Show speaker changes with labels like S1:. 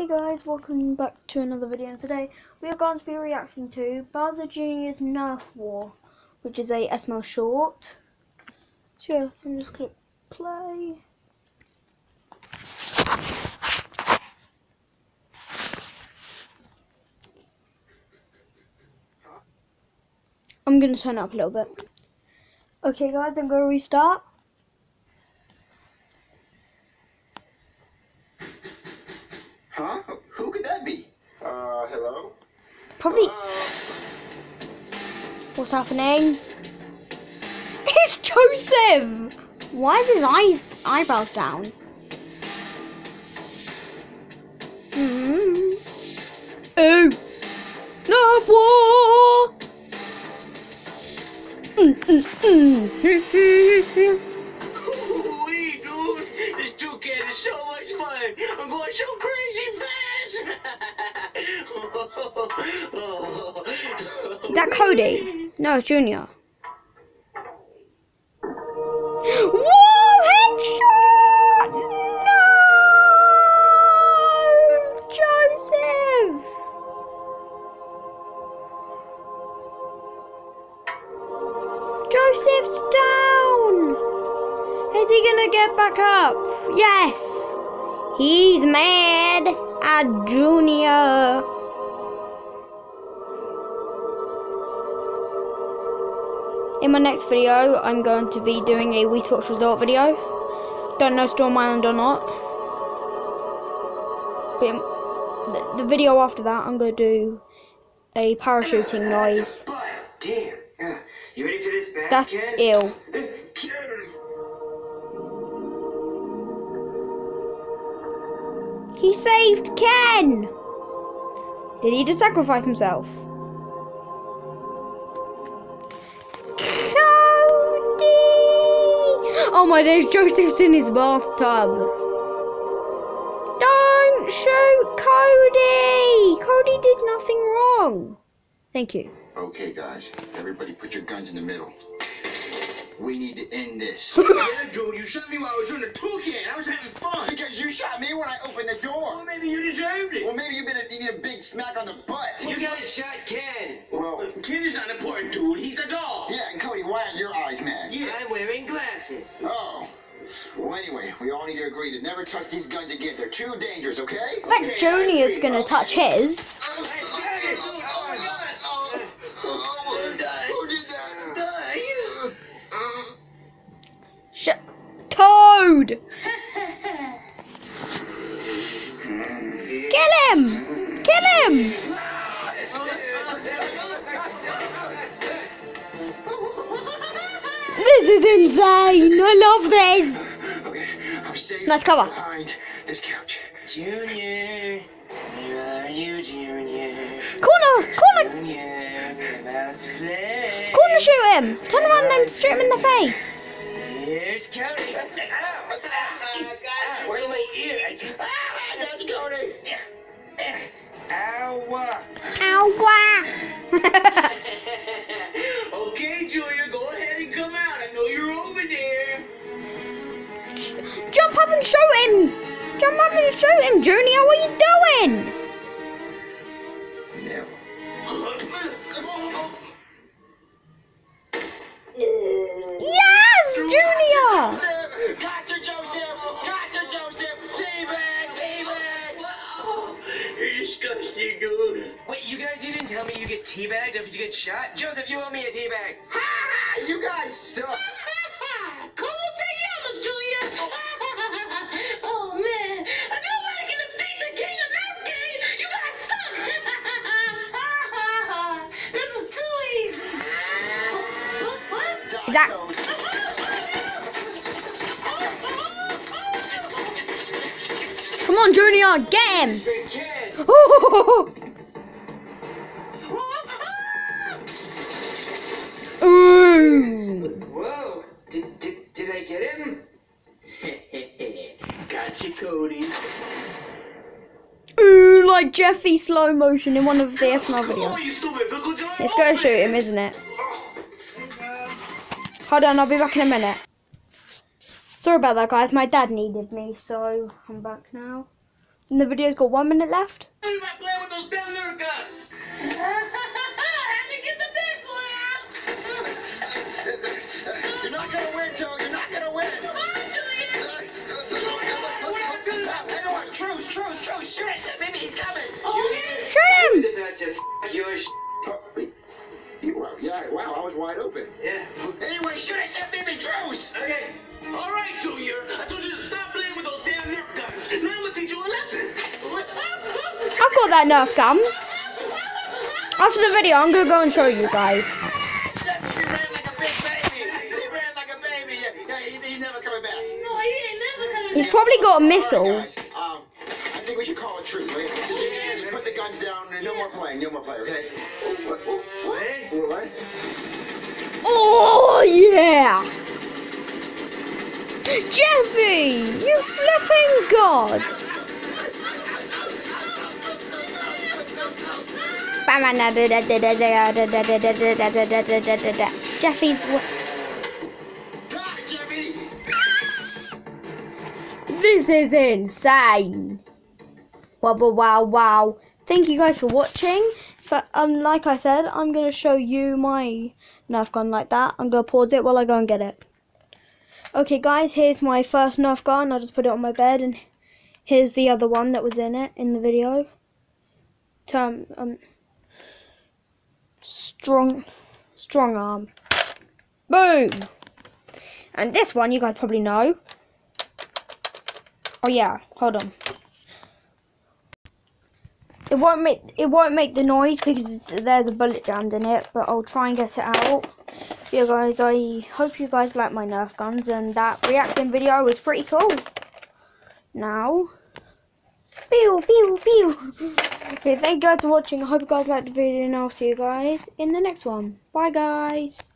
S1: Hey guys, welcome back to another video, and today we are going to be reacting to Bowser Jr.'s Nerf War, which is a SML short. So yeah, I'm just click play. I'm going to turn it up a little bit. Okay guys, I'm going to restart.
S2: Huh? Who could that be? Hello?
S1: Probably. What's happening? It's Joseph! Why is his eyebrows down? Oh! Nerf War!
S3: Holy dude, this 2K is so much fun. I'm going so crazy fast.
S1: Is that Cody? No, it's Junior. Whoa! Headshot! No! Joseph! Joseph's down! Is he gonna get back up? Yes! He's mad at Junior. In my next video, I'm going to be doing a Wii Sports result video. Don't know Storm Island or not. But the video after that, I'm going to do a parachuting noise.
S3: Damn. You ready for this back,
S1: That's
S3: Ken?
S1: ill. He saved Ken! Did he just sacrifice himself? Oh my days, Joseph's in his bathtub. Don't shoot Cody! Cody did nothing wrong. Thank you.
S2: Okay, guys. Everybody put your guns in the middle. We need to end this.
S3: Yeah, dude, you shot me while I was doing the 2K. I was having fun.
S2: Because you shot me when I opened the door.
S3: Well, maybe you deserved it.
S2: Well, maybe you need a big smack on the butt.
S3: You guys shot Ken.
S2: Well,
S3: Ken is not important, dude. He's a doll.
S2: yeah, and Cody, why aren't your eyes mad?
S3: Yeah, I'm wearing glasses.
S2: Oh. Well, anyway, we all need to agree to never touch these guns again. They're too dangerous, okay?
S1: Like Junior's gonna touch his.
S2: Oh my God! Who did that?
S1: Toad! Kill him! Kill him! This is insane! I love this!
S2: Okay, I'm safe.
S1: Nice cover.
S2: Behind this couch.
S3: Junior, where are you, Junior?
S1: Corner! Corner!
S3: Junior, come out to play.
S1: Corner shoot him! Turn around and then shoot him in the face!
S3: Here's Cody. Ow! Where's my ear?
S2: That's Cody.
S1: Ow!
S3: Okay, Junior, go ahead and come out. I know you're over there.
S1: Jump up and shoot him! Jump up and shoot him, Junior! What are you doing?
S2: Never.
S1: Yes, Junior!
S2: Gotcha, Joseph! Gotcha, Joseph! Teabag! Teabag!
S3: You're disgusting, dude.
S4: Wait, you guys, you didn't tell me you get teabagged after you get shot? Joseph, you owe me a teabag.
S2: Ha! You guys suck!
S3: Como te llamas, Junior? Oh, man. Nobody can defeat the king of Nerf game. You guys suck. This is too easy. What?
S1: Is that... Come on, Junior, get him! Ooh.
S4: Whoa, did I get him?
S3: Gotcha, Cody.
S1: Ooh, like Jeffy slow motion in one of the SML
S3: Come on,
S1: videos.
S3: you stupid pickle jar.
S1: It's gonna shoot him, isn't it? Hold on, I'll be back in a minute. Sorry about that, guys. My dad needed me, so I'm back now. And the video's got 1 minute left.
S3: You're not playing with those damn Nerf guns. Had to get the big boy out.
S2: You're not gonna win, Joe. You're not gonna win.
S3: Come on, Julian.
S2: Everyone, truce. Shoot it, baby. He's coming.
S1: Shoot him!
S4: Who's about to your
S2: Wow, I was wide open.
S4: Yeah.
S2: Anyway, shoot it, baby. Truce.
S4: Okay.
S3: All right, Junior. I told you to stop playing with those damn Nerf guns. Now I'm gonna teach you a lesson.
S1: I've got that Nerf gun. After the video, I'm gonna go and show you guys.
S2: He ran like a big baby. Yeah, he's never coming back.
S3: No, he ain't never coming
S1: He's
S3: back.
S1: probably got a
S2: All
S1: missile.
S2: right, guys. I think we should call a truce, right? Just put the guns down. No more playing, okay? What?
S1: Oh yeah! Jeffy, you flipping god! Jeffy,
S2: Die, Jeffy.
S1: this is insane! Wow. Thank you guys for watching. Like I said, I'm going to show you my Nerf gun like that. I'm going to pause it while I go and get it. Okay guys, here's my first Nerf gun. I just put it on my bed, and here's the other one that was in it in the video. Strong arm. Boom! And this one you guys probably know. Oh yeah, hold on. It won't make the noise because there's a bullet jammed in it, but I'll try and get it out. Yeah guys, I hope you guys like my Nerf guns, and that reacting video was pretty cool. Now, pew. Okay, thank you guys for watching. I hope you guys liked the video, and I'll see you guys in the next one. Bye guys.